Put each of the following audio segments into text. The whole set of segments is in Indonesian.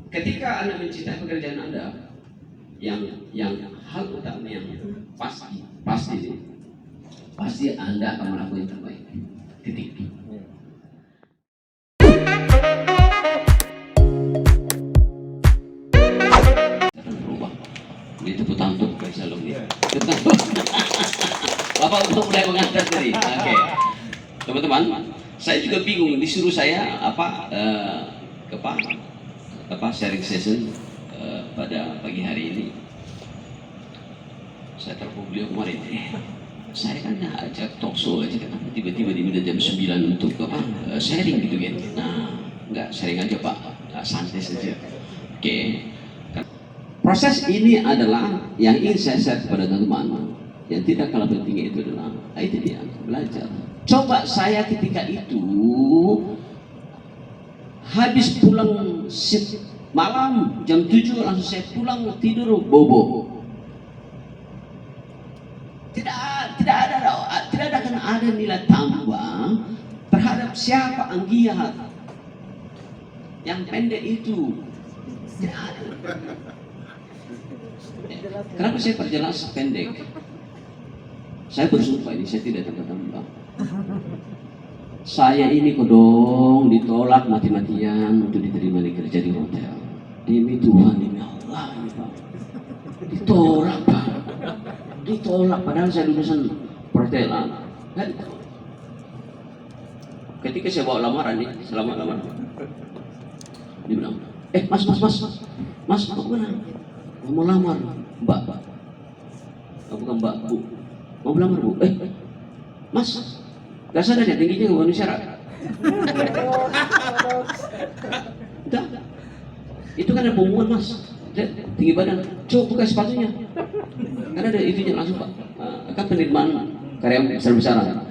ketika Anda mencintai pekerjaan Anda, yang hal utama yang pasti Anda akan melakukan yang terbaik. Titik. Akan berubah. Ini tepuk tangan untuk Salom ini. Bapak untuk mulai mengantar diri. Oke. Teman-teman, saya juga bingung disuruh saya sharing session pada pagi hari ini. Saya telepon beliau kemarin. Saya kan ajak talk show aja, kenapa tiba-tiba diminta jam 9 untuk sharing gitu kan? Nah, enggak, sharing aja Pak, santai saja. Oke. Proses ini adalah yang ingin saya share kepada teman-teman. Yang tidak kalah pentingnya itu adalah itu dia, belajar. Coba saya ketika itu habis pulang malam jam 7 langsung saya pulang tidur bobo. Tidak akan ada nilai tambah terhadap siapa Anggiat yang pendek itu. Tidak ada. Kenapa saya perjelas pendek? Saya bersumpah ini saya tidak tambah-tambah. Saya ini kodong ditolak mati-matian untuk diterima di kerja di hotel. Demi Tuhan, demi Allah ini Pak. Ditolak Pak. Ditolak padahal saya lulusan perhotelan. Kan? Ketika saya bawa lamaran nih, selamat lamaran. Dia bilang, mas, mau kemana? Mau lamar, Mbak. Bukan Mbak, Bu. Mau lamar Bu? Mas, gak sadar ya tingginya memenuhi syarat. Enggak. Itu kan ada pengumuman Mas. Tinggi badan. Coba buka sepatunya. Karena ada itunya langsung Pak. Kan penerimaan karya besar-besaran.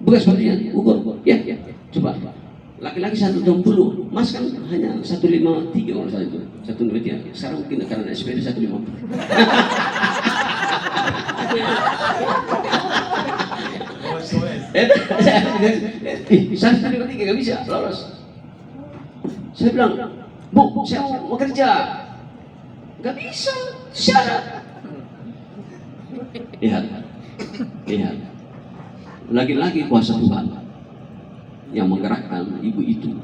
Buka sepatunya, ukur. Ya. Coba. Laki-laki 160, Mas kan hanya 153 kalau saya itu. 153. Sekarang mungkin karena SPD 150. Saya tadi nggak bisa lolos. Saya bilang, Bu, saya mau kerja. Nggak bisa, syarat. Lihat. Lagi-lagi kuasa Tuhan yang menggerakkan ibu itu,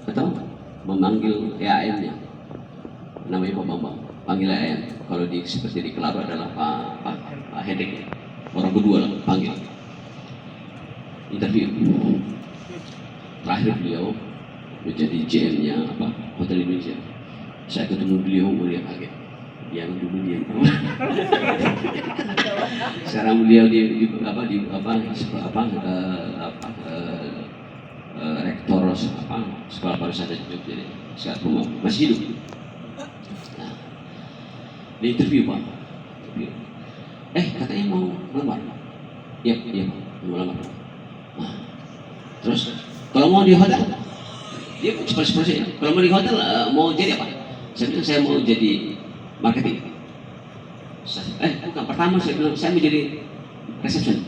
atau memanggil EAN-nya, namanya Pak Bambang, panggil EAN. Kalau seperti di Kelaro adalah Pak Hedek, orang kedua lah, panggil. Interview. Terakhir beliau menjadi GM-nya Hotel Indonesia. Saya ketemu beliau, beliau kaget. Yang dulu dia. Sekarang beliau rektor sekolah pariwisata di Jogja. Sekarang masih hidup. Nah, di interview Pak. Katanya mau melamar. Iya Pak, mau melamar. Nah, terus kalau mau di hotel, dia seperti kalau mau di hotel mau jadi apa? Saya bilang saya mau jadi marketing. Bukan, pertama saya bilang saya mau jadi resepsi.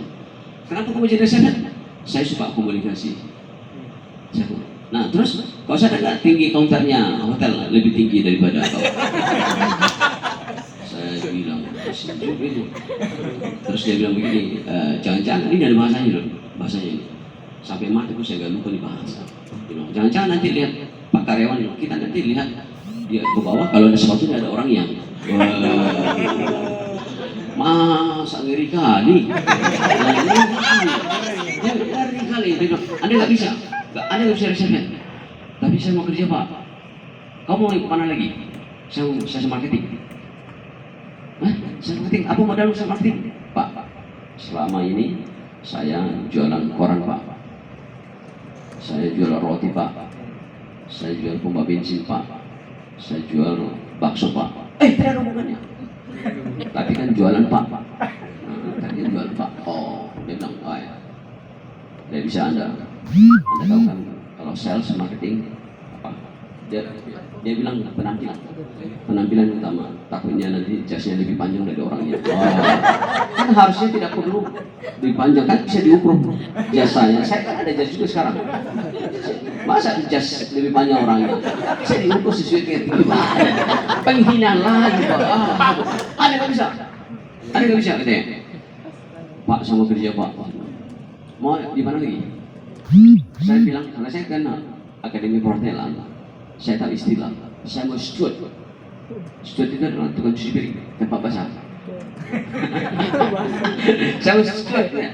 Kenapa kamu jadi resepsi? Saya suka komunikasi. Nah terus, kalau saya nggak tinggi counternya hotel lebih tinggi daripada kau. Saya bilang sejuk itu. Terus dia bilang begini, jangan-jangan ini ada bahasanya ini. Sampai mati pun saya nggak lupa di bahasa. Jangan-jangan nanti lihat Pak karyawan kita nanti lihat dia ke bawah kalau ada sepatunya ada orang yang ngeri kali. Dia ngeri kali. Anda nggak bisa resepnya. Tapi saya mau kerja Pak. Kamu mau kemana lagi? Saya marketing. Saya marketing. Apa modal saya marketing? Pak, selama ini saya jualan koran Pak. Saya jual roti Pak. Saya jual pompa bensin Pak. Saya jual bakso Pak. Tidak ada hubungannya. Tapi kan jualan Pak. Tadi jualan Pak. Dia bilang, ya. Tidak bisa Anda tahu kan kalau sales marketing dia bilang penampilan utama, takutnya nanti jasnya lebih panjang dari orangnya. Kan harusnya tidak perlu lebih panjang, kan bisa diukur jasanya. Saya kan ada jas juga sekarang, masa jas lebih panjang orangnya, bisa diukur sesuai dengan penghinaan lagi Pak. Ada nggak bisa katanya, Pak sama kerja Pak, mau di mana lagi? Saya bilang, karena saya kan akademi perhotelan, saya tahu istilah, saya mau steward. Steward itu adalah tukang cuci piring, tempat basah. Saya mau steward ya,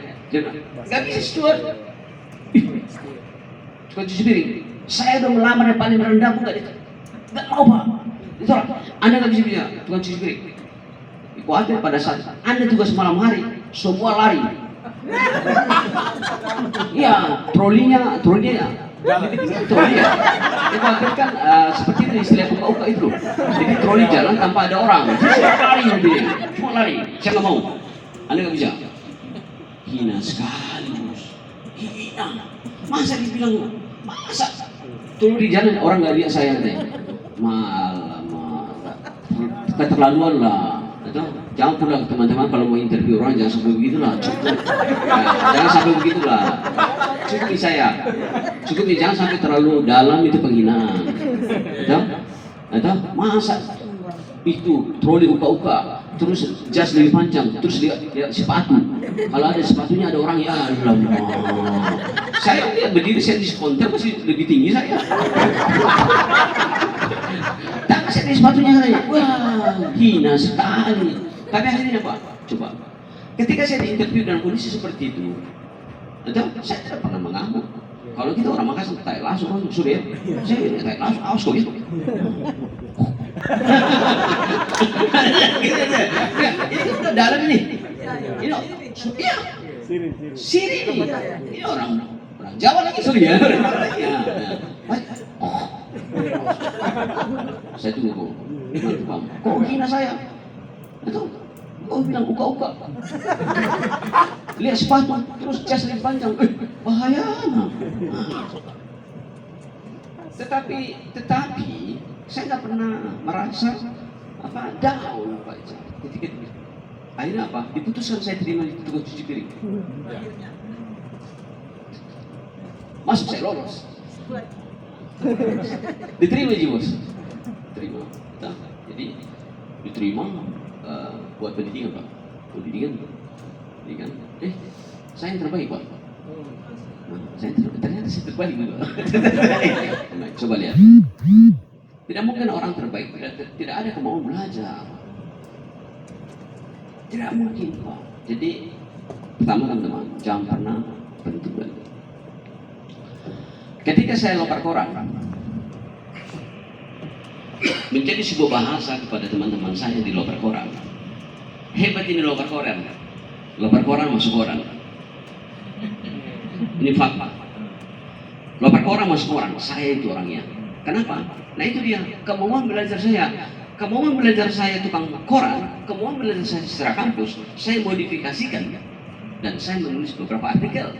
nggak bisa steward. Tukang cuci piring, saya udah melamar yang paling rendah pun nggak mau Pak. Itu Anda nggak bisa tukang cuci piring. Khawatir pada saat Anda tugas malam hari, semua lari. Iya, trolinya. Itu kan seperti itu istilah uka-uka itu. Jadi troli jalan tanpa ada orang. Lari nanti, cuma lari. Saya nggak mau. Anda nggak bisa. Hina sekali, hina. Masa dibilang troli jalan orang nggak lihat saya katanya. Malah, keterlaluan lah. Jangan pula teman-teman kalau mau interview orang jangan sampai begitulah, cukup. Jangan sampai begitulah, cukup di saya, cukup di jangan sampai terlalu dalam itu penghinaan. Atau masa itu troli uka-uka, terus jas lebih panjang, terus lihat sepatu. Kalau ada sepatunya ada orang ya Allah. Saya lihat berdiri saya di konter masih lebih tinggi saya. Tak kasih di sepatunya katanya, wah hina sekali. Tapi akhirnya Pak, coba. Ketika saya diinterview dalam kondisi seperti itu, saya tidak pernah mengamuk. Kalau kita orang Makassar, tak langsung sudah ya. Saya tak langsung, awas kok itu. Ini udah dalam ini. Ini, iya. Siri ini. Ini orang Jawa lagi sorry ya. Saya tunggu. Kok hina saya? Itu kau bilang uka-uka. Lihat sepatu, terus jas lebih panjang. Bahaya. Tetapi saya nggak pernah merasa down Pak. Akhirnya apa? Diputuskan saya terima di tukang cuci piring. Masuk saya lolos. Diterima aja bos. Terima. Jadi diterima. Buat pendidikan Pak, pendidikan, saya yang terbaik Pak. Ternyata saya terbaik juga. Coba lihat, tidak mungkin orang terbaik tidak ada kemauan belajar, tidak mungkin Pak. Jadi pertama teman-teman jangan pernah berhenti belajar. Ketika saya lopar koran menjadi sebuah bahasa kepada teman-teman saya di lopar koran. Hebat ini lopar koran masuk koran. Ini fakta. Lopar koran masuk koran, saya itu orangnya. Kenapa? Nah itu dia, kemauan belajar saya tukang koran, kemauan belajar saya secara kampus, saya modifikasikan dan saya menulis beberapa artikel.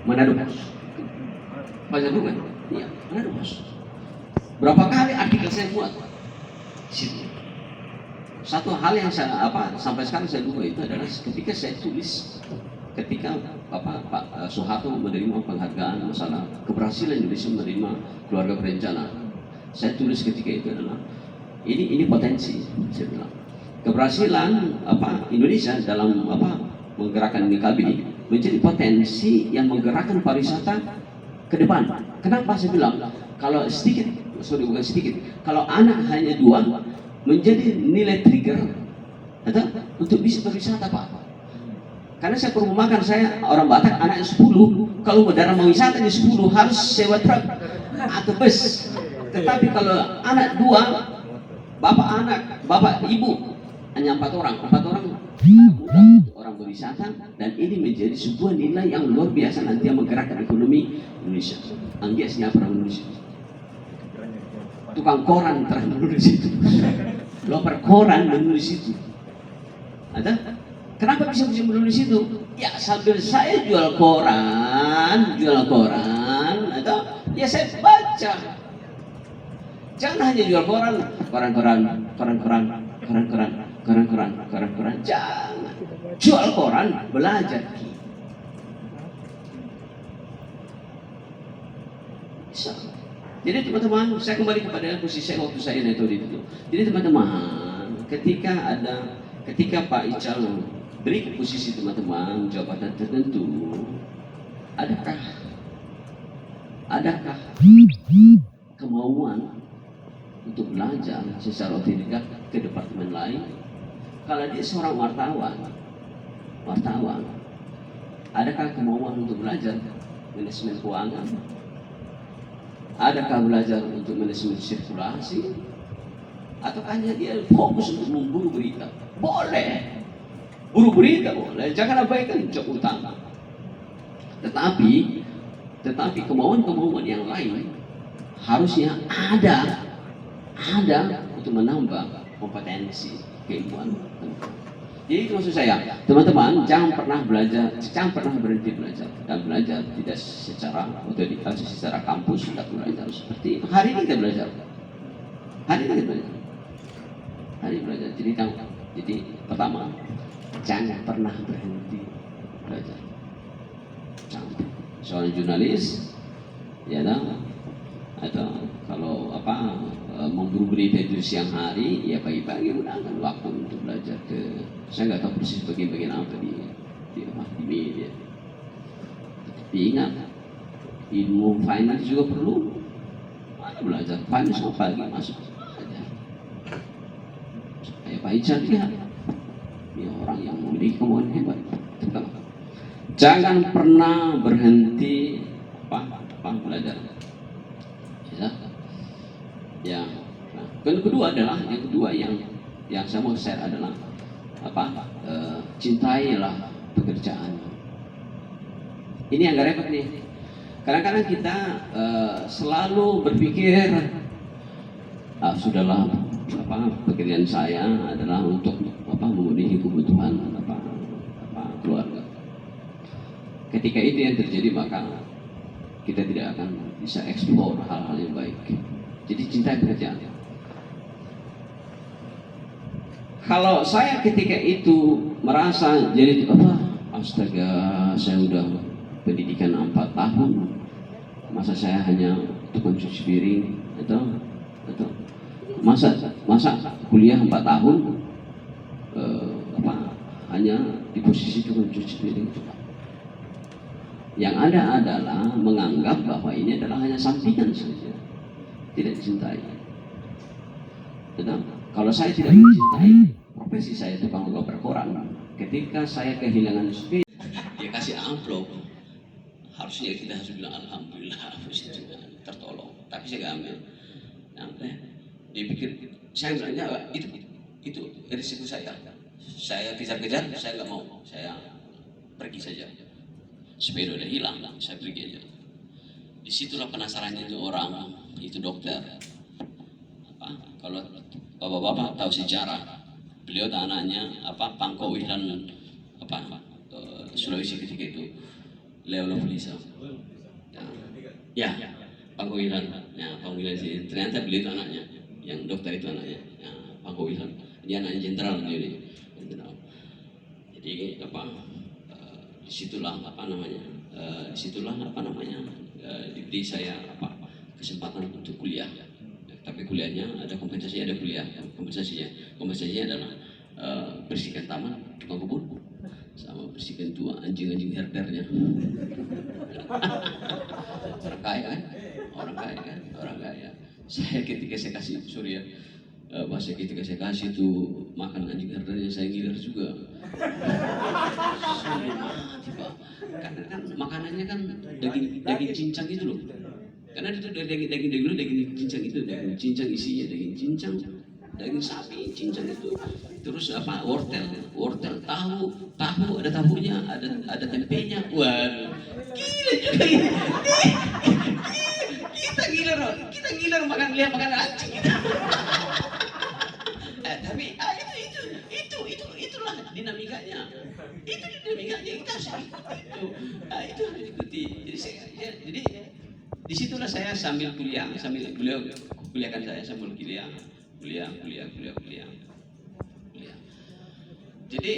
Manado bos? Banyak bukan? Iya, Manado bos. Berapa kali artikel saya buat? Situ. Satu hal yang saya sampai sekarang saya duga itu adalah ketika saya tulis ketika Pak Soeharto menerima penghargaan masalah keberhasilan Indonesia menerima keluarga berencana. Saya tulis ketika itu adalah ini potensi, saya bilang. Keberhasilan Indonesia dalam menggerakkan NIKAB ini menjadi potensi yang menggerakkan pariwisata ke depan. Kenapa saya bilang kalau kalau anak hanya 2 menjadi nilai trigger untuk bisa berwisata Pak. Karena saya perumahan saya orang Batak anaknya 10, kalau mau wisata di 10 harus sewa truk atau bus. Tetapi kalau anak 2, bapak ibu hanya 4 orang mudah untuk orang berwisata, dan ini menjadi sebuah nilai yang luar biasa nanti yang menggerakkan ekonomi Indonesia. Anggiasnya pernah menulis tukang koran pernah menulis itu, lopar koran menulis itu. Kenapa bisa menulis itu? Ya sambil saya jual koran, atau Ya saya baca. Jangan hanya jual koran. Jangan. Jual koran, belajar. Bisa. Jadi teman-teman, saya kembali kepada posisi saya waktu saya naik itu. Jadi teman-teman, ketika Pak Ical beri posisi teman-teman jabatan tertentu, adakah kemauan untuk belajar secara otodidak ke departemen lain? Kalau dia seorang wartawan, adakah kemauan untuk belajar manajemen keuangan? Adakah belajar untuk manajemen sirkulasi? Atau hanya dia fokus untuk memburu berita? Boleh, buru berita boleh, jangan abaikan job utama. Tetapi kemauan-kemauan yang lain harusnya ada untuk menambah kompetensi keilmuan. Jadi itu maksud saya, teman-teman jangan pernah berhenti belajar. Dan belajar tidak secara otodidak, secara kampus, tidak belajar seperti hari ini kita belajar. Jadi pertama, jangan pernah berhenti belajar. Seorang jurnalis, ya atau kalau memburu berita itu siang hari, ya pagi-pagi gunakan waktu untuk belajar saya nggak tahu persis bagian-bagian apa di media. Tapi ingat, ilmu finance juga perlu. Mana belajar finance mau pagi masuk aja. Kayak Pak Ical lihat, ini orang yang memiliki kemauan hebat. Jangan pernah berhenti belajar. Ya. Nah, yang kedua yang saya mau share adalah cintailah pekerjaan. Ini agak repot nih. Kadang-kadang kita selalu berpikir, sudahlah, pekerjaan saya adalah untuk memenuhi kebutuhan keluarga. Ketika itu yang terjadi, maka kita tidak akan bisa eksplor hal-hal yang baik. Jadi cintai pekerjaan. Kalau saya ketika itu merasa jadi astaga, saya udah pendidikan 4 tahun, masa saya hanya tukang cuci piring, atau masa kuliah 4 tahun hanya di posisi tukang cuci piring. Yang ada adalah menganggap bahwa ini adalah hanya sampingan saja, tidak dicintai. Kalau saya tidak mencintai profesi saya tukang ngoper koran, ketika saya kehilangan speed, dia kasih amplop, harusnya kita harus bilang alhamdulillah, tertolong. Tapi saya nggak ambil. Dia pikir saya bilangnya itu risiko saya. Saya kejar-kejar, saya nggak mau, saya pergi saja. Sepeda udah hilang, saya pergi aja. Disitulah penasarannya itu orang, itu dokter. Kalau bapak-bapak tahu sejarah, beliau anaknya Pangko Wihlan Sulawesi ketika itu, Leo Lovelisa. Ya, Pangko Wihlan. Ya, Pangko Wihlan sih. Ternyata beliau itu anaknya, yang dokter itu anaknya. Ya, Pangko Wihlan. Dia anaknya jenderal dia ini. Jenderal. Jadi disitulah diberi saya kesempatan untuk kuliah. Tapi kuliahnya ada kompensasi, ada kuliah kompensasinya adalah bersihkan taman, tukang kebun, sama bersihkan tua anjing-anjing herdernya. orang kaya. Saya ketika saya kasih ketika saya kasih itu makan anjing herdernya, saya ngiler juga. Karena kan makanannya kan daging cincang itu loh. Karena itu daging cincang itu, daging cincang isinya daging cincang, daging sapi cincang itu. Terus wortel, tahu ada tahunya, ada tempenya. Waduh, gila juga ini. Kita gila makan anjing kita. Tapi itulah dinamikanya. Itu dinamikanya, kita harus ikuti itu. Itu harus diikuti. Jadi Disitulah saya sambil kuliah, sambil beliau kuliahkan saya sambil kuliah. Jadi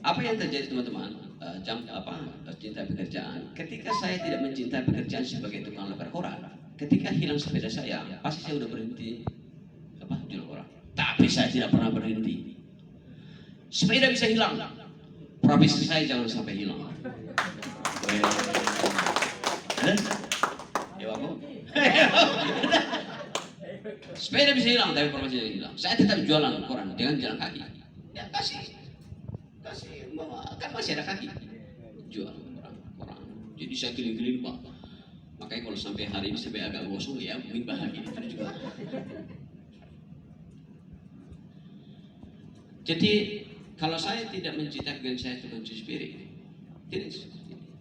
apa yang terjadi teman-teman? Cinta pekerjaan. Ketika saya tidak mencintai pekerjaan sebagai tukang lembar koran, ketika hilang sepeda saya, pasti saya udah berhenti jual koran. Tapi saya tidak pernah berhenti. Sepeda bisa hilang, profesi saya jangan sampai hilang. Ya aku. Sepeda bisa hilang, tapi profesi saya hilang. Saya tetap jualan koran dengan jalan kaki. Ya kasih, kan masih ada kaki. Jual koran. Jadi saya keliling-keliling Pak. Makanya kalau sampai hari ini sampai agak gosong ya mungkin bahagia itu juga. Jadi kalau saya tidak mencintai pekerjaan saya tukang cuci piring, tidak.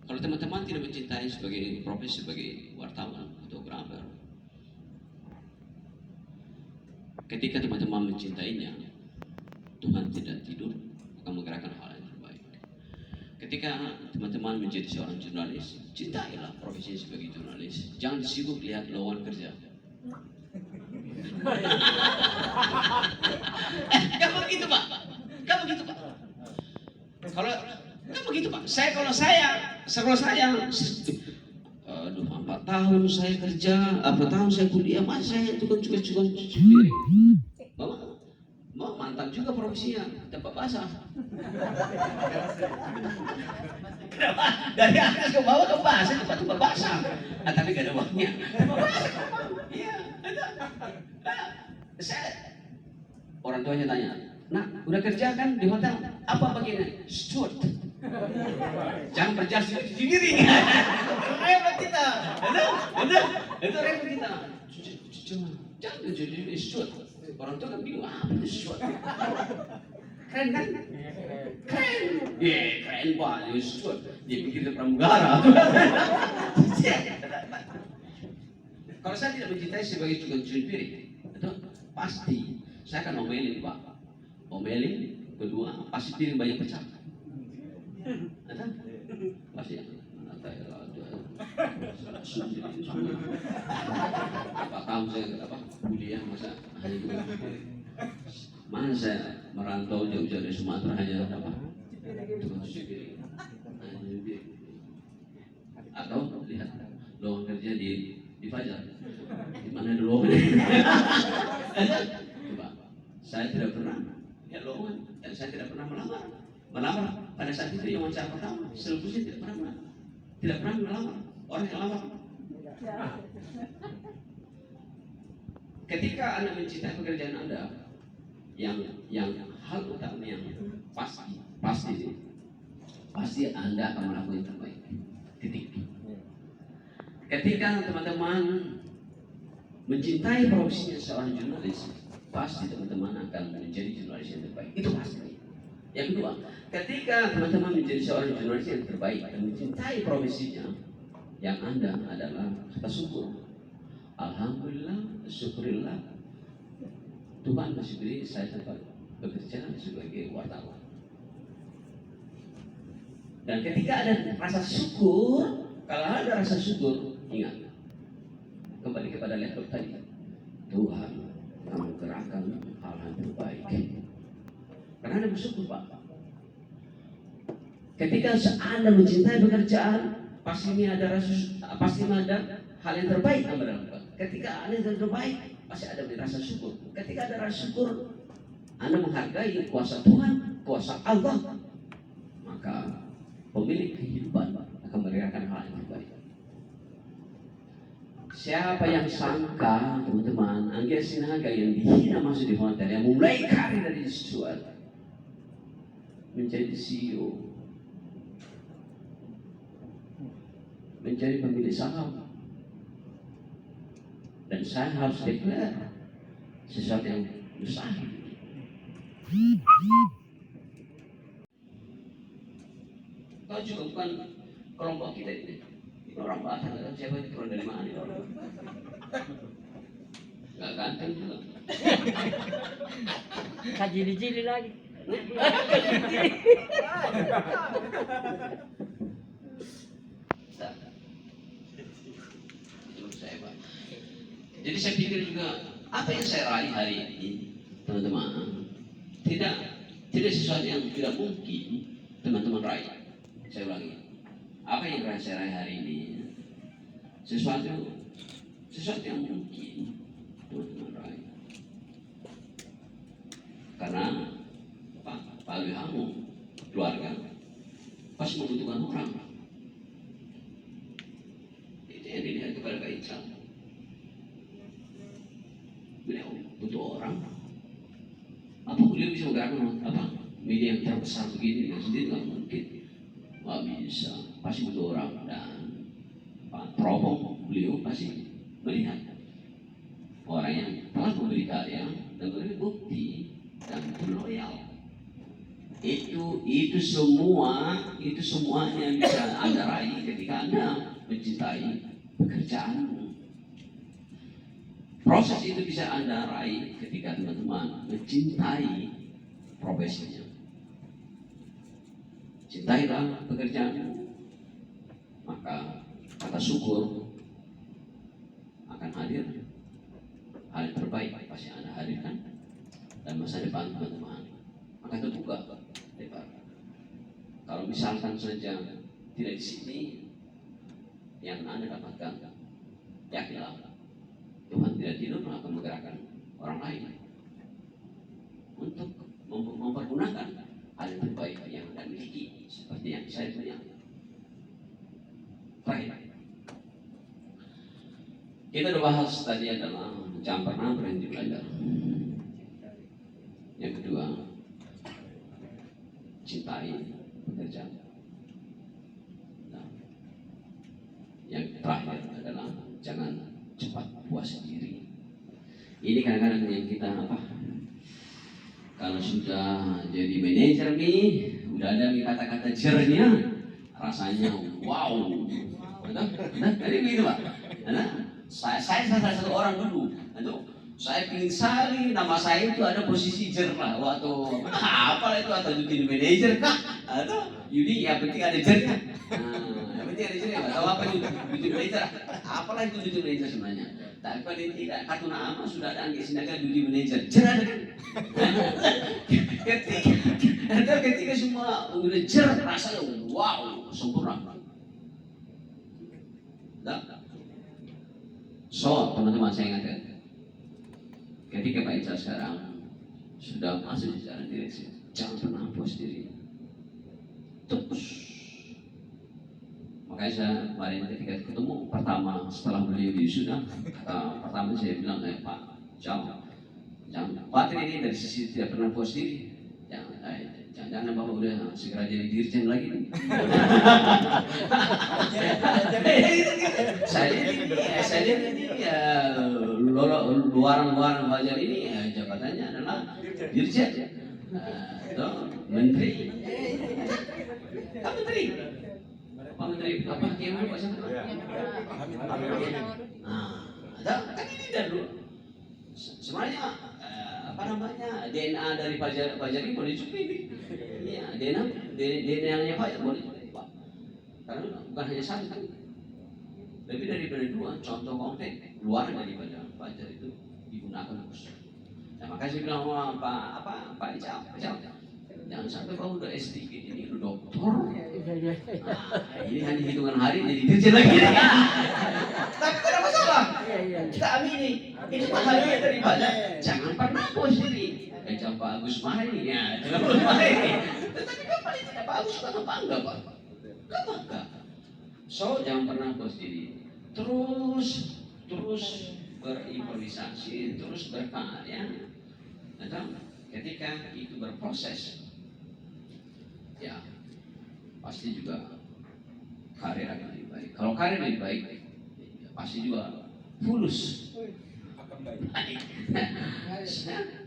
Kalau teman-teman tidak mencintai sebagai profesi sebagai wartawan, fotografer, ketika teman-teman mencintainya, Tuhan tidak tidur akan menggerakkan hal yang terbaik. Ketika teman-teman menjadi seorang jurnalis, cintailah profesi sebagai jurnalis. Jangan sibuk lihat lowongan kerja. Gak begitu Pak. Kalau gak begitu Pak. Kalau saya, aduh 4 tahun saya kerja, 4 tahun saya kuliah, masa saya tukang cuci piring. Mau mantap juga profesinya, tempat basah. Kenapa? Dari atas ke bawah ke basah, tempat basah. Tapi gak ada uangnya. Iya, orang tuanya tanya, "Nak, udah kerja kan di hotel? Apa bagiannya?" "Steward." Jangan berjasa sendiri. Repot kita. Itu repot kita. Jangan jadi steward. Orang tua kan bingung, apa itu steward? Keren kan? Keren. Keren Pak, itu steward. Dia pikir ke pramugara. Kalau saya tidak mencintai sebagai tukang cuci piring, itu pasti saya akan omelin Pak. Omelin, kedua pasti piring banyak pecah. Ada? Pasti ya. Apa tahu saya kuliah masa hanya tukang cuci piring. Mana saya merantau jauh-jauh dari Sumatera hanya tukang cuci piring. Atau lihat lowongan kerja di Fajar. Di mana ada lowongan? Coba, saya tidak pernah ya lowongan dan saya tidak pernah melamar. Pada saat itu yang wawancara pertama, seluruhnya tidak pernah melamar orang yang lamar. Ketika Anda mencintai pekerjaan Anda, yang hal utama yang pasti Anda akan melakukan yang terbaik. Titik. Ketika teman-teman mencintai profesinya seorang jurnalis, pasti teman-teman akan menjadi jurnalis yang terbaik. Itu pasti. Yang kedua, ketika teman-teman menjadi seorang jurnalis yang terbaik dan mencintai profesinya, yang Anda adalah kata syukur. Alhamdulillah, syukurillah, Tuhan masih beri saya tempat bekerja sebagai wartawan. Dan ketika ada rasa syukur, kalau ada rasa syukur, ingat, kembali kepada laptop tadi, Tuhan akan menggerakkan hal-hal terbaik. Karena Anda bersyukur Pak. Ketika Anda mencintai pekerjaan, pasti ada hal yang terbaik Anda lakukan. Ketika Anda yang terbaik, pasti ada rasa syukur. Ketika ada rasa syukur, Anda menghargai kuasa Tuhan, kuasa Allah, maka pemilik kehidupan akan menggerakkan hal yang terbaik. Siapa yang sangka, teman-teman, Anggia Sinaga yang dihina masuk di hotel, yang mulai karir dari steward menjadi CEO, menjadi pemilik saham, dan saya harus declare sesuatu yang mustahil. Kau juga bukan kelompok kita ini. Orang Batak, kan siapa itu, orang dari mana itu orang? Gak ganteng juga. Kajili-jili lagi. Saya Jadi saya pikir juga apa yang saya raih hari ini, teman-teman, tidak sesuatu yang tidak mungkin teman-teman raih. Saya ulangi, apa yang saya raih hari ini, sesuatu yang mungkin teman-teman raih. Karena bagi kamu, keluarga, pasti membutuhkan orang. Itu yang dilihat kepada Pak Ical. Beliau butuh orang. Apa beliau bisa menggerakkan media yang terbesar begini dengan sendiri? Nggak mungkin. Nggak bisa. Pasti butuh orang. Dan teropong beliau pasti melihat orang yang telah memberi karya dan memberi bukti dan loyal. Itu semuanya bisa Anda raih ketika Anda mencintai pekerjaanmu. Proses itu bisa Anda raih ketika teman-teman mencintai profesinya. Cintailah pekerjaanmu, maka kata syukur akan hadir. Hal yang terbaik pasti Anda hadirkan dan masa depan teman-teman akan terbuka lebar. Kalau misalkan saja tidak di sini yang Anda dapatkan, yakinlah Tuhan tidak tidur akan menggerakkan orang lain untuk mempergunakan hal yang terbaik yang Anda miliki, seperti yang saya punya. Terakhir, kita sudah bahas tadi adalah jangan pernah berhenti belajar. Yang kedua, cintai pekerjaan. Nah, yang terakhir adalah jangan cepat puas diri. Ini kadang-kadang yang kita kalau sudah jadi manajer nih, udah ada kata-kata jernya, rasanya wow. Jadi begitu Pak. Saya salah satu orang dulu. Saya ingin sekali nama saya itu ada posisi jer lah, waktu apalah itu, atau jadi manajer kah, atau Yudi, yang penting ada jernya. Yang penting ada jernya, nggak tahu apa itu jadi manajer, apalah itu jadi manajer sebenarnya. Tapi paling tidak kartu nama sudah ada di sini kan jadi manajer, jer ada kan? ketika semua udah jer, rasanya wow, sempurna. So teman-teman, saya ingatkan, ketika Pak Ical sekarang sudah masuk di jalan direksi, jangan pernah puas diri, terus. Makanya saya kemarin ketika ketemu pertama setelah beliau sudah pertama saya bilang, Pak, jangan khawatir ini dari sisi tidak pernah puas diri, jangan Bapak udah segera jadi dirjen lagi. Saya lihat ini luaran wajar ini jabatannya adalah dirjen, menteri. Pak Menteri apa yang Pak siapa? Kan ini dulu. Sebenarnya DNA dari Fajari boleh juga ini. Iya, DNA-nya Fajar boleh juga. Karena bukan hanya satu kan. Lebih daripada dua contoh konkret luar daripada Fajar itu digunakan terus. Nah, makanya saya bilang Pak Ical, jangan sampai kau udah S3 ini udah doktor. Ini hanya hitungan hari jadi dirjen lagi. Tapi tidak ada masalah. Kita amini. Itu bahagia daripada jangan pernah puas diri. Jangan Pak Agus Mahari ya, jangan Pak Agus Mahari. Tetapi kan paling tidak Pak Agus kan bangga Pak. Kan bangga. So jangan pernah puas diri. Terus berimprovisasi, terus berkarya. Dan ketika itu berproses, ya pasti juga karir akan lebih baik. Kalau karir lebih baik, ya pasti juga fulus. Baik.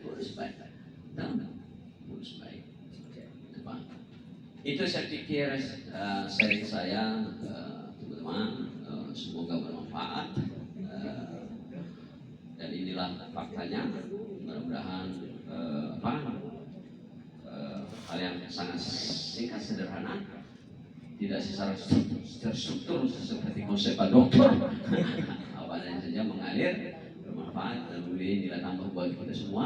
Fulus baik. Fulus baik. Itu saya pikir sharing saya teman-teman, semoga bermanfaat. Dan inilah faktanya. Mudah-mudahan hal yang sangat singkat, sederhana, tidak secara terstruktur seperti konsep Pak Dokter, apa saja mengalir, bermanfaat dan mudah nilai tambah buat kita semua.